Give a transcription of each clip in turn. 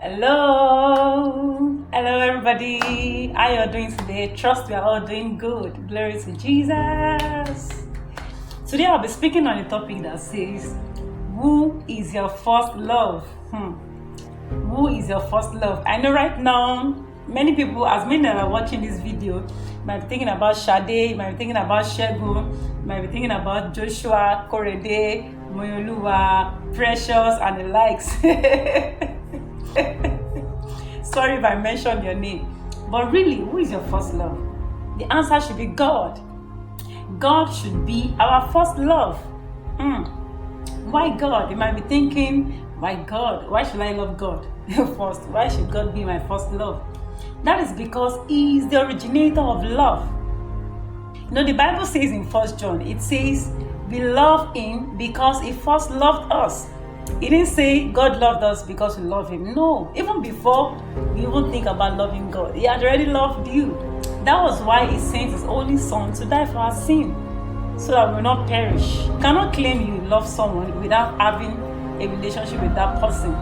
Hello everybody. How you doing today? Trust we are all doing good. Glory to Jesus. Today I'll be speaking on a topic that says, who is your first love? Who is your first love? I know right now, many people, as many that are watching this video, might be thinking about Sade, might be thinking about Shegun, might be thinking about Joshua, Korede, Moyoluwa, Precious, and the likes. Sorry if I mentioned your name. But really, who is your first love? The answer should be God. God should be our first love. Why God? You might be thinking, why God? Why should I love God first? Why should God be my first love? That is because He is the originator of love. You know, the Bible says in 1 John, it says, we love Him because He first loved us. He didn't say God loved us because we love Him. No, even before we even think about loving God, He had already loved you. That was why He sent His only Son to die for our sin, so that we will not perish. You cannot claim you love someone without having a relationship with that person.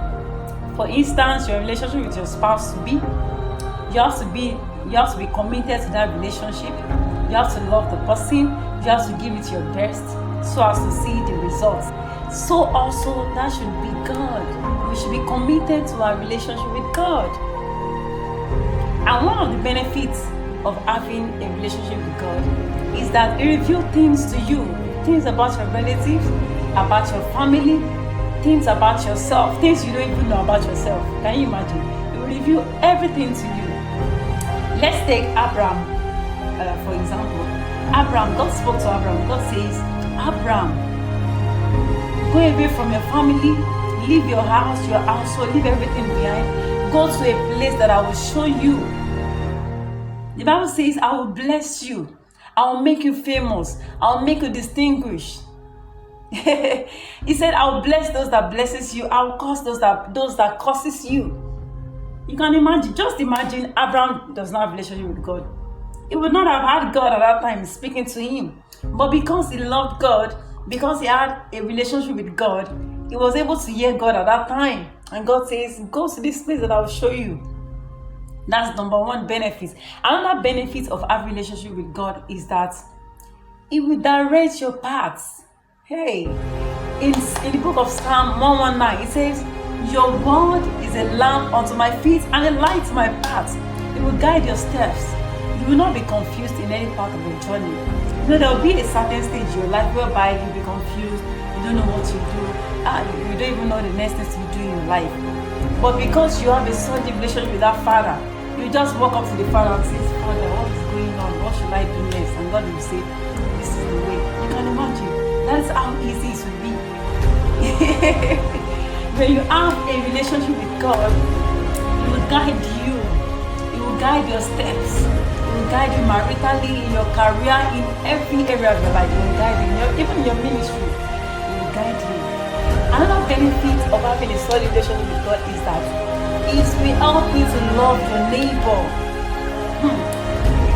For instance, your relationship with your spouse you have to be committed to that relationship. You have to love the person. You have to give it your best so as to see the results. So also that should be God. We should be committed to our relationship with God. And one of the benefits of having a relationship with God is that He reveals things to you, things about your relatives, about your family, things about yourself, things you don't even know about yourself. Can you imagine? He will reveal everything to you. Let's take Abraham, for example. Abraham, God spoke to Abraham. God says, Abraham, go away from your family, leave your house, your household, leave everything behind. Go to a place that I will show you. The Bible says, I will bless you. I will make you famous. I will make you distinguished. He said, I will bless those that blesses you. I will curse those that curses you. You can imagine, just imagine Abraham does not have a relationship with God. He would not have had God at that time speaking to him. But because he loved God, because he had a relationship with God, he was able to hear God at that time. And God says, go to this place that I will show you. That's number one benefit. Another benefit of having a relationship with God is that He will direct your paths. Hey, in the book of Psalm 119, it says, your word is a lamp unto my feet and a light to my path. It will guide your steps. You will not be confused in any part of your journey. You know, there will be a certain stage in your life whereby you'll be confused, you don't know what to do, you don't even know the next things to do in your life. But because you have a solid relationship with that Father, you just walk up to the Father and say, Father, what is going on? What should I do next? And God will say, this is the way. You can imagine. That's how easy it will be. When you have a relationship with God, He will guide you. He will guide your steps. He will guide you maritally, in your career, in every area of your life. He will guide you. Even in your ministry, He will guide you. Another benefit of having a solid relationship with God is that it will help you to love your neighbor.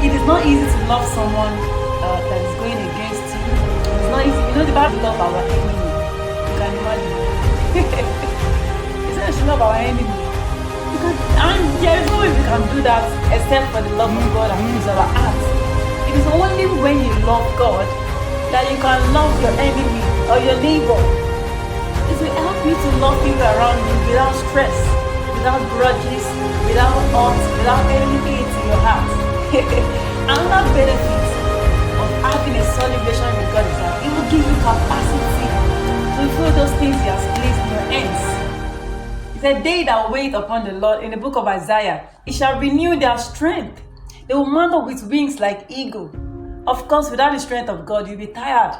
It is not easy to love someone that is going against you. It's not easy. You know, the Bible love our enemy. You can imagine. It says we should love our enemy. And there is no way we can do that except for the love of God and use our hearts. It is only when you love God that you can love your enemy or your neighbor. It will help you to love people around you without stress, without grudges, without hurt, without any hate in your heart. Another benefit of having a solid relationship with God is that it will give you capacity to fulfill those things He has placed in your hands. It's a day that wait upon the Lord. In the book of Isaiah, He shall renew their strength. They will mount up with wings like eagle. Of course, without the strength of God, you'll be tired.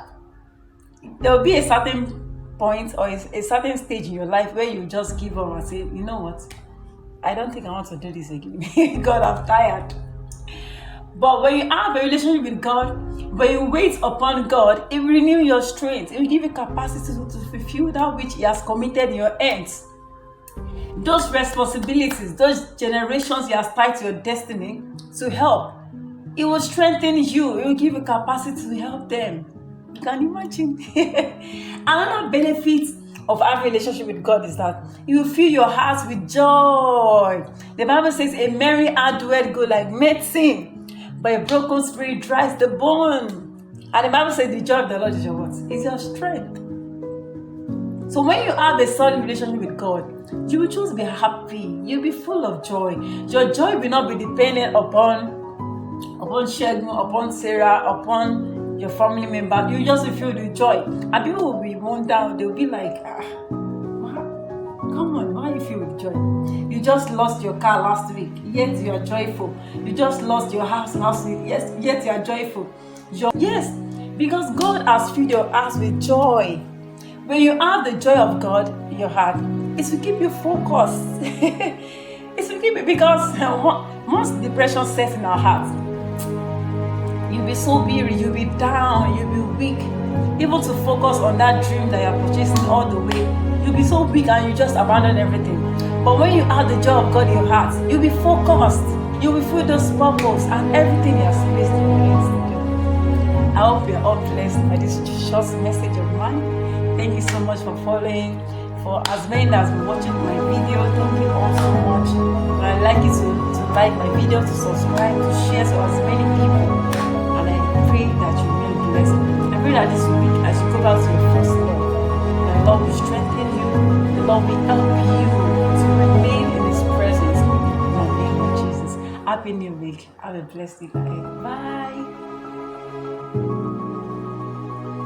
There will be a certain point or a certain stage in your life where you just give up and say, you know what, I don't think I want to do this again. God, I'm tired. But when you have a relationship with God, when you wait upon God, He will renew your strength. He will give you capacity to fulfill that which He has committed in your hands. Those responsibilities, those generations He has tied to your destiny to help, It will strengthen you. It will give you capacity to help them. You can imagine. Another benefit of having a relationship with God is that you will fill your heart with joy. The Bible says a merry heart doeth good like medicine, but a broken spirit dries the bone. And the Bible says the joy of the Lord is your what? Is your strength. So when you have a solid relationship with God, you will just be happy. You'll be full of joy. Your joy will not be dependent upon Shegun, upon Sarah, upon your family member. You just feel the joy. And people will be worn down. They'll be like, come on, why you feel with joy? You just lost your car last week, yet you are joyful. You just lost your house last week, yes, yet you are joyful. Yes, because God has filled your heart with joy. When you have the joy of God in your heart, it will keep you focused. It will keep you, because once depression sets in our hearts, you'll be so weary, you'll be down, you'll be weak. Able to focus on that dream that you're purchasing all the way, you'll be so weak and you just abandon everything. But when you have the joy of God in your heart, you'll be focused, you'll be full of those purpose and everything you have placed in your hands to do. I hope you're all blessed by this short message of mine. Thank you so much for following. For as many that have been watching my video, thank you all so much. I'd like you to like my video, to subscribe, to share to as many people. And I pray that you will be blessed. I pray that this week, as you go back to your first love, the Lord will strengthen you. The Lord will help you to remain in His presence. In the name of Jesus. Happy New Week. Have a blessed week ahead. Bye.